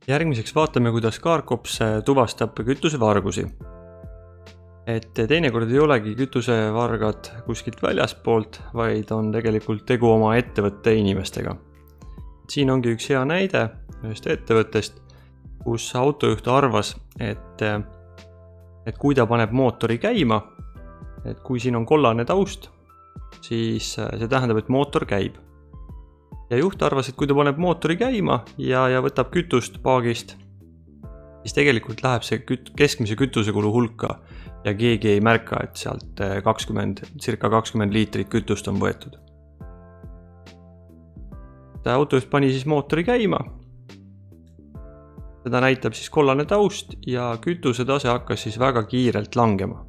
Järgmiseks vaatame, kuidas Carcops tuvastab kütusevargusi. Et teinekord ei olegi kütusevargad kuskilt väljaspoolt, vaid on tegelikult tegu oma ettevõtte inimestega. Siin ongi üks hea näide ühest ettevõttest, kus autojuht arvas, et kui ta paneb mootori käima, et kui siin on kollane taust, siis see tähendab, et mootor käib. Ja juht arvas, et kui ta paneb mootori käima ja võtab kütust paagist, siis tegelikult läheb see keskmise kütusekulu hulka ja keegi ei märka, et sealt circa 20 liitrit kütust on võetud. Autojuht pani siis mootori käima. Seda näitab siis kollane taust ja kütuse tase hakkas siis väga kiirelt langema.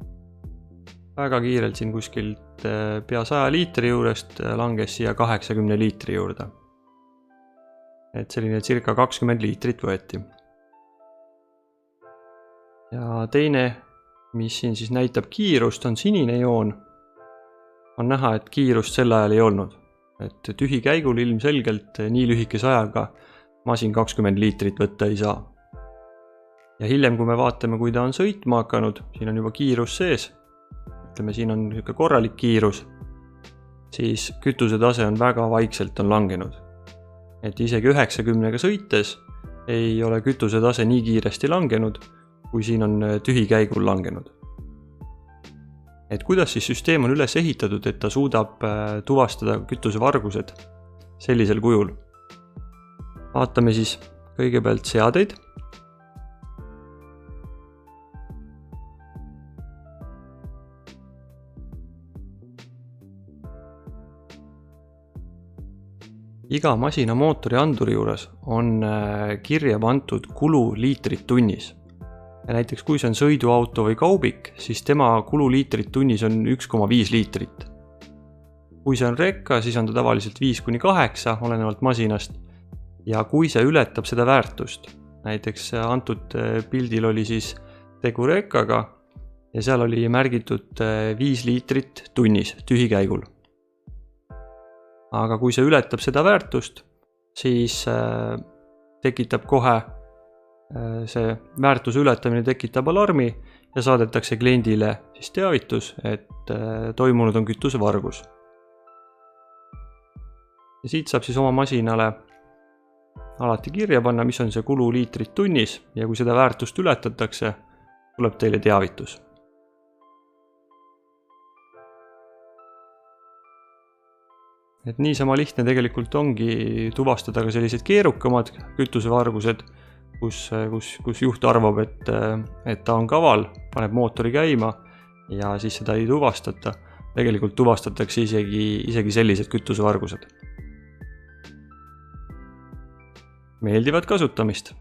Väga kiirelt siin kuskilt pea 100 liitri juurest langes siia 80 liitri juurde. Et selline circa 20 liitrit võeti. Ja teine, mis siin siis näitab kiirust, on sinine joon. On näha, et kiirust sel ajal ei olnud. Et tühi käigul ilmselgelt nii lühikese ajaga masin 20 liitrit võtta ei saa. Ja hiljem, kui me vaatame, kui ta on sõitma hakanud, siin on juba kiirus sees. Ütleme, siin on korralik kiirus, siis kütuse tase on väga vaikselt on langenud. Et isegi 90-ga sõites ei ole kütuse tase nii kiiresti langenud, kui siin on tühi käigul langenud. Et kuidas siis süsteem on üles ehitatud, et ta suudab tuvastada kütusevargused sellisel kujul? Vaatame siis kõigepealt seadeid. Iga masina mootori anduri juures on kirja pandud kulu liitrit tunnis. Ja näiteks kui see on sõiduauto või kaubik, siis tema kulu liitrit tunnis on 1,5 liitrit. Kui see on rekka, siis on ta tavaliselt 5-8, olenevalt masinast. Ja kui see ületab seda väärtust, näiteks antud pildil oli siis tegu rekkaga ja seal oli märgitud 5 liitrit tunnis tühi käigul. Aga kui see ületab seda väärtust, siis tekitab kohe see väärtuse ületamine tekitab alarmi ja saadetakse kliendile siis teavitus, et toimunud on kütusevargus. Ja siit saab siis oma masinale alati kirja panna, mis on see kulu liitrit tunnis ja kui seda väärtust ületatakse, tuleb teile teavitus. Et niisama lihtne tegelikult ongi tuvastada ka sellised keerukamad kütusevargused, kus juht arvab, et ta on kaval, paneb mootori käima ja siis seda ei tuvastata. Tegelikult tuvastatakse isegi sellised kütusevargused. Meeldivat kasutamist!